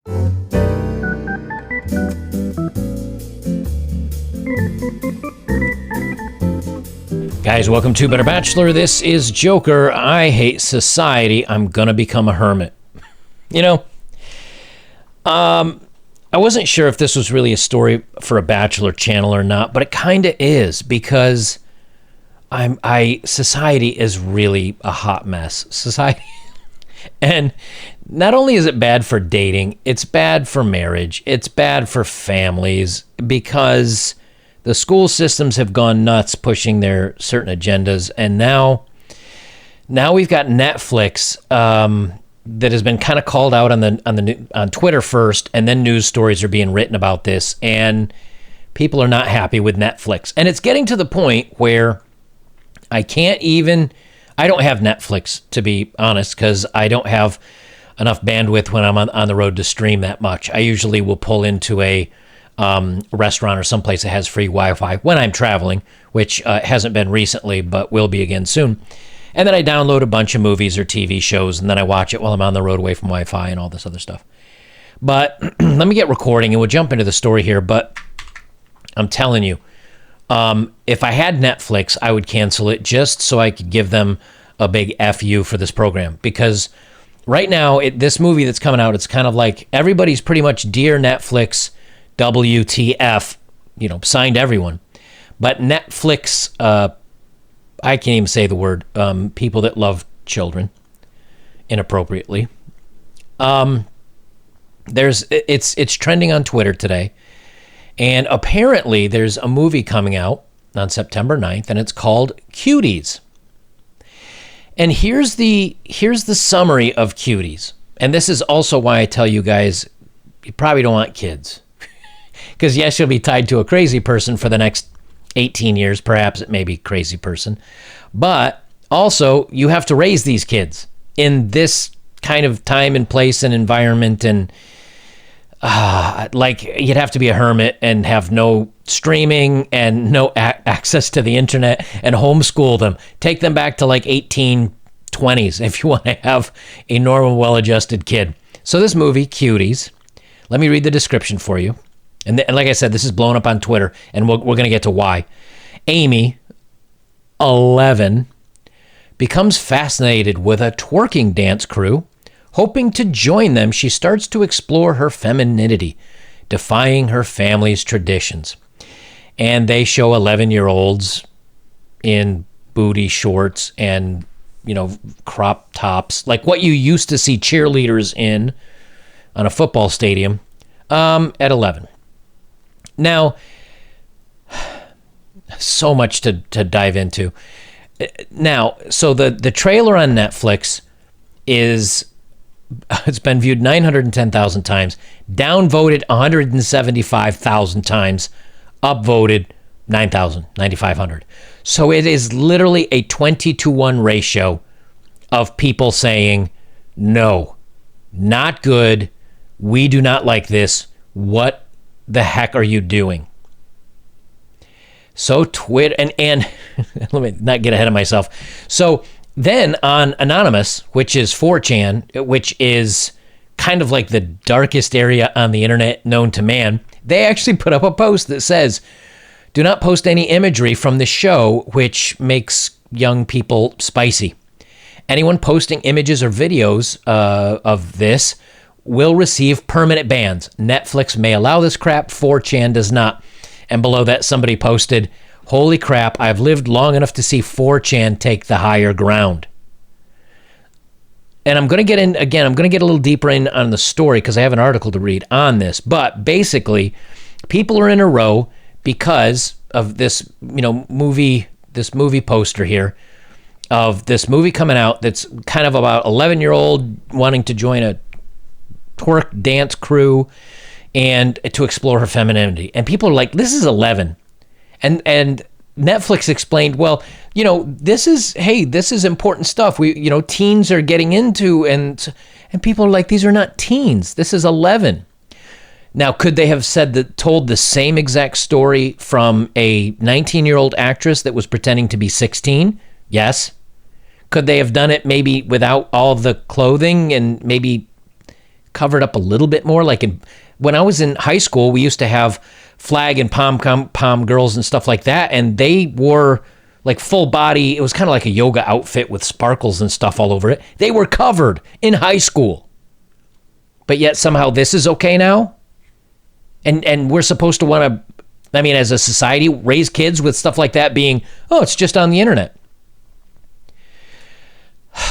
Guys, welcome to Better Bachelor. This is Joker. I hate society. I'm gonna become a hermit. You know, I wasn't sure if this was really a story for a Bachelor channel or not, but it kind of is, because society is really a hot mess. Society, and not only is it bad for dating, it's bad for marriage. It's bad for families, because the school systems have gone nuts pushing their certain agendas, and now we've got Netflix that has been kind of called out on Twitter first, and then news stories are being written about this, and people are not happy with Netflix. And it's getting to the point where I don't have Netflix, to be honest, because I don't have enough bandwidth when I'm on the road to stream that much. I usually will pull into a restaurant or someplace that has free Wi-Fi when I'm traveling, which hasn't been recently, but will be again soon. And then I download a bunch of movies or TV shows, and then I watch it while I'm on the road away from Wi-Fi and all this other stuff. But let me get recording, and we'll jump into the story here. But I'm telling you, if I had Netflix, I would cancel it just so I could give them a big FU for this program. Because right now, this movie that's coming out, it's kind of like everybody's pretty much Dear Netflix, WTF, signed everyone. But Netflix, I can't even say the word, people that love children inappropriately. It's trending on Twitter today. And apparently there's a movie coming out on September 9th, and it's called Cuties. And here's the summary of Cuties. And this is also why I tell you guys, you probably don't want kids. Because yes, you'll be tied to a crazy person for the next 18 years. Perhaps it may be crazy person. But also, you have to raise these kids in this kind of time and place and environment. And you'd have to be a hermit and have no streaming and no access to the internet and homeschool them. Take them back to like 1820s if you want to have a normal, well-adjusted kid. So this movie, Cuties, let me read the description for you. And like I said, this is blown up on Twitter, and we're going to get to why. Amy, 11, becomes fascinated with a twerking dance crew. Hoping to join them, she starts to explore her femininity, defying her family's traditions. And they show 11-year-olds in booty shorts and, crop tops, like what you used to see cheerleaders in on a football stadium at 11. Now, so much to dive into. Now, so the trailer on Netflix it's been viewed 910,000 times, downvoted 175,000 times, upvoted 9,500. So it is literally a 20-to-1 ratio of people saying, no, not good, we do not like this, what the heck are you doing? So Twitter, and let me not get ahead of myself. So then on Anonymous, which is 4chan, which is kind of like the darkest area on the internet known to man, they actually put up a post that says, do not post any imagery from the show which makes young people spicy. Anyone posting images or videos of this will receive permanent bans. Netflix may allow this crap, 4chan does not. And below that, somebody posted, holy crap, I've lived long enough to see 4chan take the higher ground. And I'm going to get in, again, I'm going to get a little deeper in on the story because I have an article to read on this. But basically, people are in a row because of this, movie poster here of this movie coming out that's kind of about 11-year-old wanting to join a twerk dance crew and to explore her femininity. And people are like, this is 11. And Netflix explained, well, this is important stuff. Teens are getting into, and people are like, these are not teens. This is 11. Now, could they have told the same exact story from a 19-year-old actress that was pretending to be 16? Yes. Could they have done it maybe without all the clothing and maybe covered up a little bit more. Like when I was in high school, we used to have flag and pom girls and stuff like that, and they wore like full body. It was kind of like a yoga outfit with sparkles and stuff all over it. They were covered in high school. But yet somehow this is okay now? And we're supposed to want to, I mean, as a society, raise kids with stuff like that being, oh, it's just on the internet.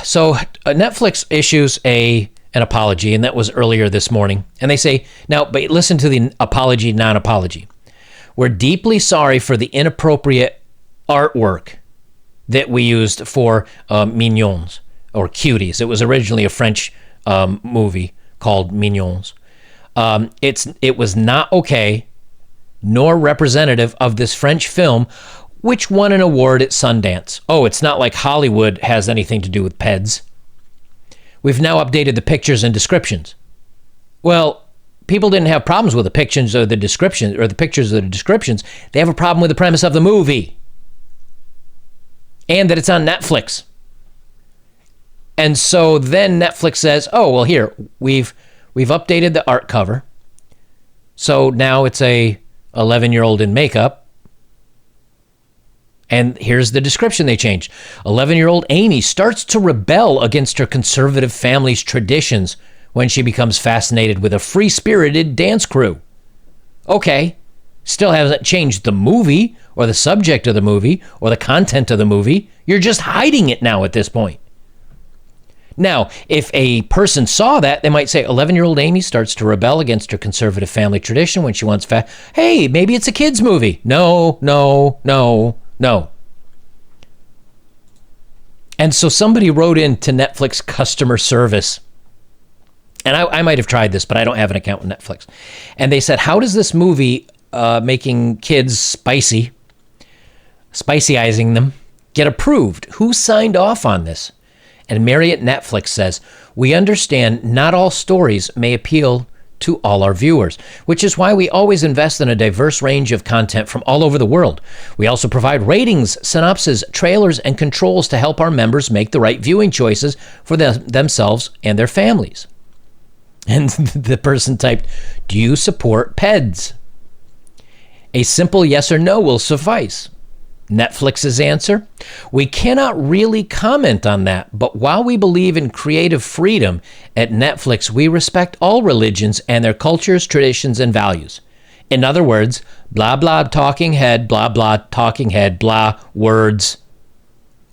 So Netflix issues an apology, and that was earlier this morning. And they say, now, but listen to the apology, non-apology. We're deeply sorry for the inappropriate artwork that we used for Mignons, or Cuties. It was originally a French movie called Mignons. It was not okay, nor representative of this French film, which won an award at Sundance. Oh, it's not like Hollywood has anything to do with PEDs. We've now updated the pictures and descriptions. Well, people didn't have problems with the pictures or the descriptions, or the pictures or the descriptions. They have a problem with the premise of the movie. And that it's on Netflix. And so then Netflix says, oh, well, here, we've updated the art cover. So now it's a 11-year-old in makeup. And here's the description they changed. 11-year-old Amy starts to rebel against her conservative family's traditions when she becomes fascinated with a free-spirited dance crew. Okay, still hasn't changed the movie or the subject of the movie or the content of the movie. You're just hiding it now at this point. Now, if a person saw that, they might say, 11-year-old Amy starts to rebel against her conservative family tradition when she wants hey, maybe it's a kid's movie. No. And so somebody wrote into Netflix customer service, and I might have tried this, but I don't have an account with Netflix. And they said, how does this movie making kids spicyizing them, get approved? Who signed off on this? And Marriott Netflix says, we understand not all stories may appeal to all our viewers, which is why we always invest in a diverse range of content from all over the world. We also provide ratings, synopses, trailers, and controls to help our members make the right viewing choices for themselves and their families. And the person typed, do you support PEDs? A simple yes or no will suffice. Netflix's answer, we cannot really comment on that, but while we believe in creative freedom at Netflix, we respect all religions and their cultures, traditions, and values. In other words, blah, blah, talking head, blah, blah, talking head, blah, words.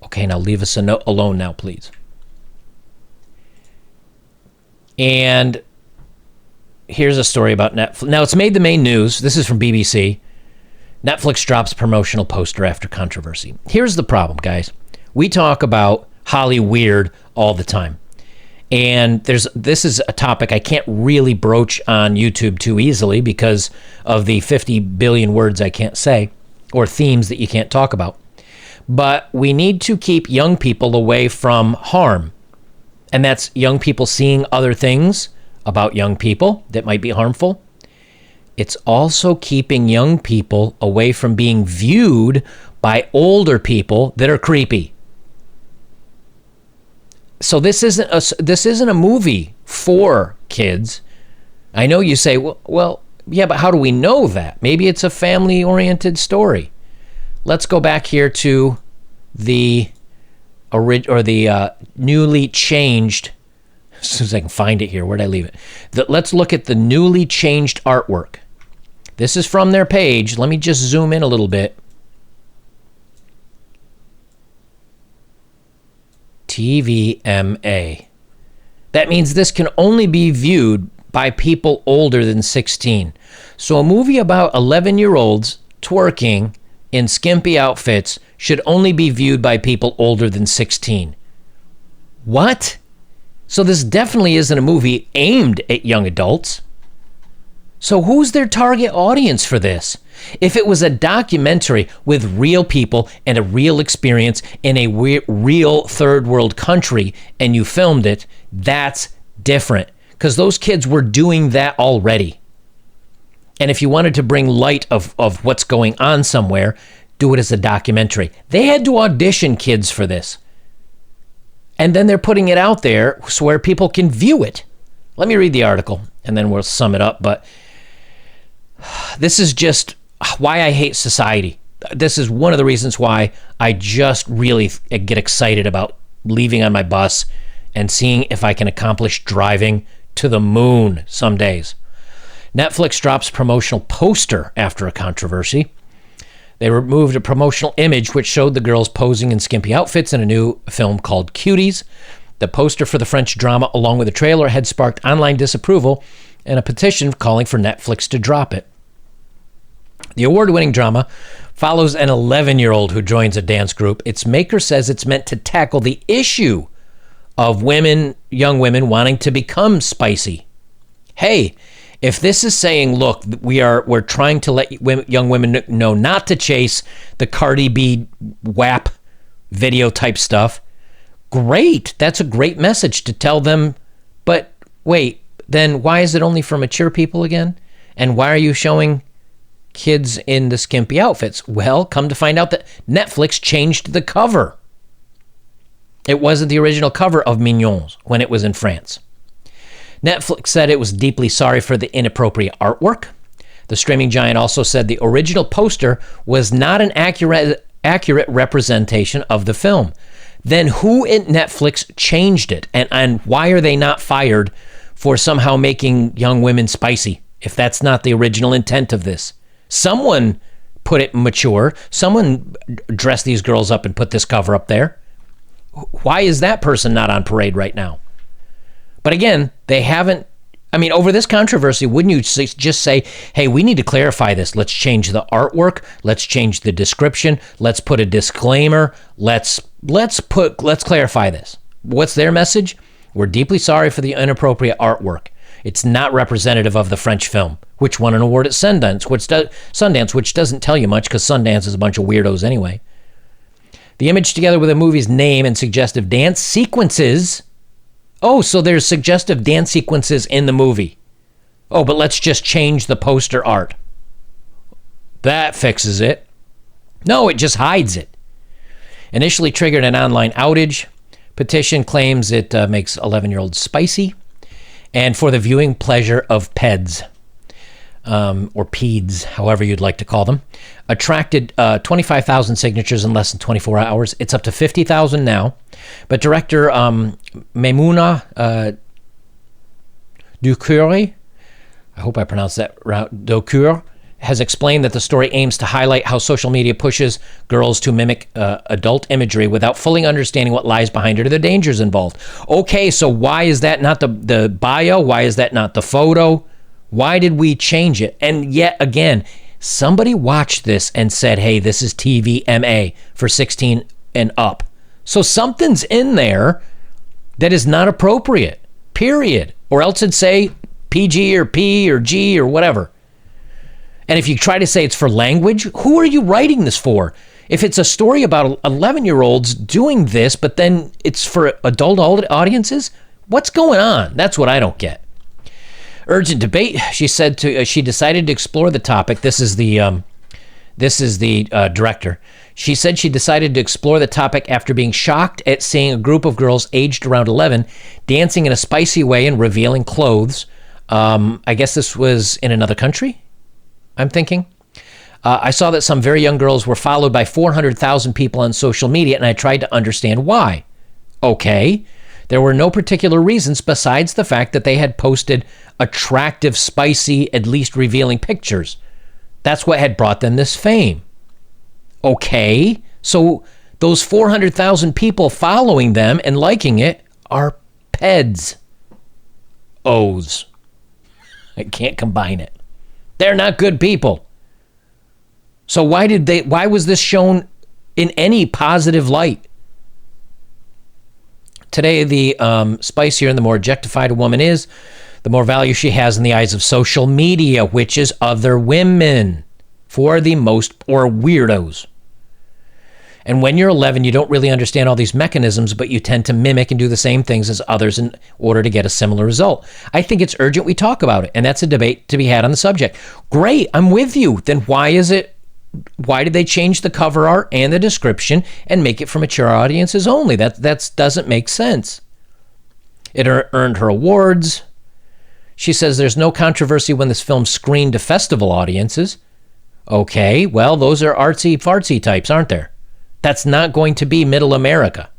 Okay, now leave us alone now, please. And here's a story about Netflix. Now, it's made the main news. This is from BBC. Netflix drops promotional poster after controversy. Here's the problem, guys. We talk about Holly Weird all the time. And this is a topic I can't really broach on YouTube too easily because of the 50 billion words I can't say, or themes that you can't talk about. But we need to keep young people away from harm. And that's young people seeing other things about young people that might be harmful. It's also keeping young people away from being viewed by older people that are creepy. So this isn't a movie for kids. I know you say, well, yeah, but how do we know that? Maybe it's a family-oriented story. Let's go back here to the newly changed. As soon as I can find it here, where'd I leave it? Let's look at the newly changed artwork. This is from their page. Let me just zoom in a little bit. TVMA. That means this can only be viewed by people older than 16. So a movie about 11-year-olds twerking in skimpy outfits should only be viewed by people older than 16. What? So this definitely isn't a movie aimed at young adults. So who's their target audience for this? If it was a documentary with real people and a real experience in a real third world country and you filmed it, that's different. Because those kids were doing that already. And if you wanted to bring light of what's going on somewhere, do it as a documentary. They had to audition kids for this. And then they're putting it out there so where people can view it. Let me read the article, and then we'll sum it up. But this is just why I hate society. This is one of the reasons why I just really get excited about leaving on my bus and seeing if I can accomplish driving to the moon some days. Netflix drops promotional poster after a controversy. They removed a promotional image which showed the girls posing in skimpy outfits in a new film called Cuties. The poster for the French drama, along with a trailer, had sparked online disapproval and a petition calling for Netflix to drop it. The award-winning drama follows an 11-year-old who joins a dance group. Its maker says it's meant to tackle the issue of young women wanting to become spicy. Hey, if this is saying, look, we're trying to let young women know not to chase the Cardi B WAP video type stuff, great. That's a great message to tell them. But wait, then why is it only for mature people again? And why are you showing kids in the skimpy outfits? Well, come to find out that Netflix changed the cover. It wasn't the original cover of Mignons when it was in France. Netflix said it was deeply sorry for the inappropriate artwork. The streaming giant also said the original poster was not an accurate representation of the film. Then who at Netflix changed it? And why are they not fired for somehow making young women spicy if that's not the original intent of this? Someone put it mature. Someone dressed these girls up and put this cover up there. Why is that person not on parade right now? But again, they haven't. I mean, over this controversy, wouldn't you just say, hey, we need to clarify this. Let's change the artwork. Let's change the description. Let's put a disclaimer. Let's clarify this. What's their message? We're deeply sorry for the inappropriate artwork. It's not representative of the French film, which won an award at Sundance, which doesn't tell you much because Sundance is a bunch of weirdos anyway. The image, together with the movie's name and suggestive dance sequences. Oh, so there's suggestive dance sequences in the movie. Oh, but let's just change the poster art. That fixes it. No, it just hides it. Initially triggered an online outage. Petition claims it makes 11-year-olds spicy. And for the viewing pleasure of PEDs, or PEDs, however you'd like to call them, attracted 25,000 signatures in less than 24 hours. It's up to 50,000 now. But director Maimouna Doucouré, I hope I pronounced that right, Doucouré, has explained that the story aims to highlight how social media pushes girls to mimic adult imagery without fully understanding what lies behind it or the dangers involved. Okay, so why is that not the bio? Why is that not the photo? Why did we change it? And yet again, somebody watched this and said, hey, this is TVMA for 16 and up. So something's in there that is not appropriate, period. Or else it'd say PG or P or G or whatever. And if you try to say it's for language, who are you writing this for? If it's a story about 11-year-olds doing this, but then it's for adult audiences, what's going on? That's what I don't get. Urgent debate, she said. She decided to explore the topic. This is the director. She said she decided to explore the topic after being shocked at seeing a group of girls aged around 11 dancing in a spicy way and revealing clothes. I guess this was in another country, I'm thinking. I saw that some very young girls were followed by 400,000 people on social media, and I tried to understand why. Okay. There were no particular reasons besides the fact that they had posted attractive, spicy, at least revealing pictures. That's what had brought them this fame. Okay, so those 400,000 people following them and liking it are PEDs. O's. I can't combine it. They're not good people. So why was this shown in any positive light? Today, the spicier and the more objectified a woman is, the more value she has in the eyes of social media, which is other women, for the most, or weirdos. And when you're 11, you don't really understand all these mechanisms, but you tend to mimic and do the same things as others in order to get a similar result. I think it's urgent we talk about it, and that's a debate to be had on the subject. Great, I'm with you. Then why did they change the cover art and the description and make it for mature audiences only? That doesn't make sense. It earned her awards. She says there's no controversy when this film screened to festival audiences. Okay, well, those are artsy-fartsy types, aren't there? That's not going to be middle America.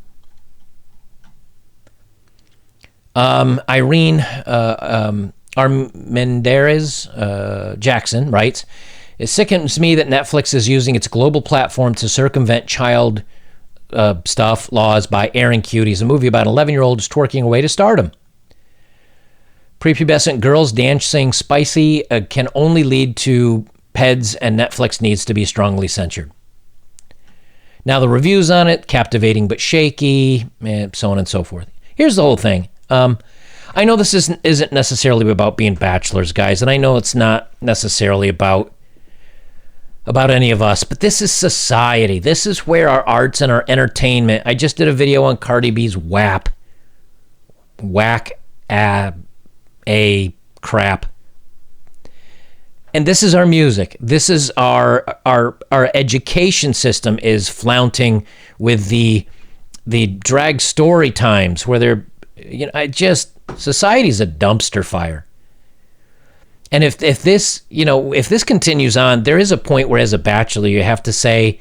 Irene Armendariz Jackson writes, it sickens me that Netflix is using its global platform to circumvent child stuff laws by airing Cuties, a movie about an 11-year-old just twerking away to stardom. Prepubescent girls dancing spicy can only lead to PEDs, and Netflix needs to be strongly censored. Now the reviews on it, captivating but shaky, so on and so forth. Here's the whole thing. I know this isn't necessarily about being bachelors, guys, and I know it's not necessarily about any of us, but this is society. This is where our arts and our entertainment. I just did a video on Cardi B's WAP. Whack a crap. And this is our music. This is our education system is flaunting with the drag story times where they're, society's a dumpster fire. And if this continues on, there is a point where as a bachelor you have to say,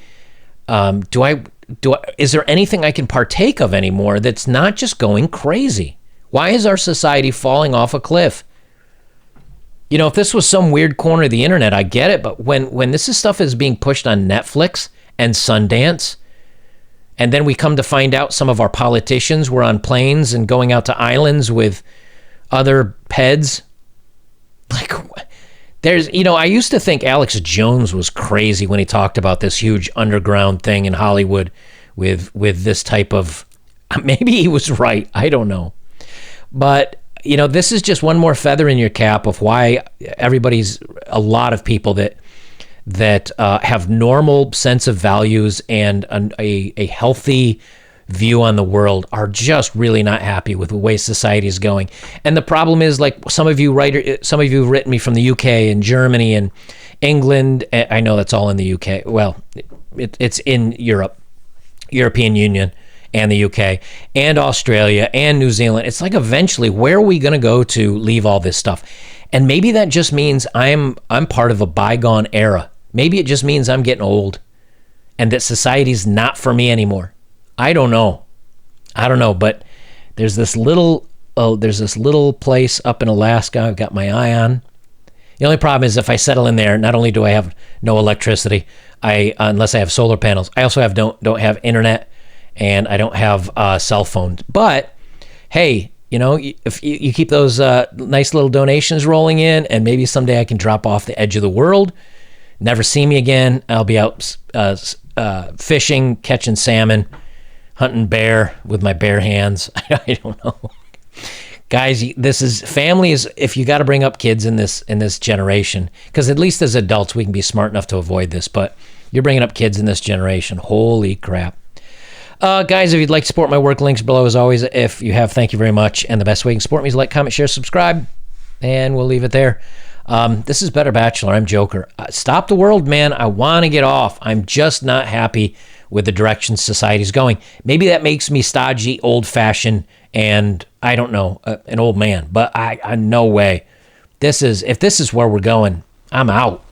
is there anything I can partake of anymore that's not just going crazy? Why is our society falling off a cliff? If this was some weird corner of the internet, I get it, but when this stuff is being pushed on Netflix and Sundance, and then we come to find out some of our politicians were on planes and going out to islands with other PEDs. Like, I used to think Alex Jones was crazy when he talked about this huge underground thing in Hollywood with this type of, maybe he was right. I don't know. But, this is just one more feather in your cap of why a lot of people that have normal sense of values and a healthy view on the world are just really not happy with the way society is going. And the problem is, like some of you have written me from the UK and Germany and England. I know that's all in the UK. Well, it's in Europe, European Union, and the UK, and Australia, and New Zealand. It's like, eventually, where are we going to go to leave all this stuff? And maybe that just means I'm part of a bygone era. Maybe it just means I'm getting old, and that society's not for me anymore. I don't know, but there's this little place up in Alaska I've got my eye on. The only problem is if I settle in there, not only do I have no electricity, unless I have solar panels, I also don't have internet, and I don't have a cell phone. But hey, if you keep those nice little donations rolling in, and maybe someday I can drop off the edge of the world, never see me again. I'll be out fishing, catching salmon, hunting bear with my bare hands. I don't know. Guys, this is families. If you got to bring up kids in this generation, because at least as adults we can be smart enough to avoid this, but you're bringing up kids in this generation. Holy crap. Guys, if you'd like to support my work, links below as always. If you have, thank you very much. And the best way you can support me is like, comment, share, subscribe. And we'll leave it there. This is Better Bachelor. I'm Joker. Stop the world, man. I want to get off. I'm just not happy with the direction society's going. Maybe that makes me stodgy, old-fashioned, and I don't know, an old man. But I no way. If this is where we're going, I'm out.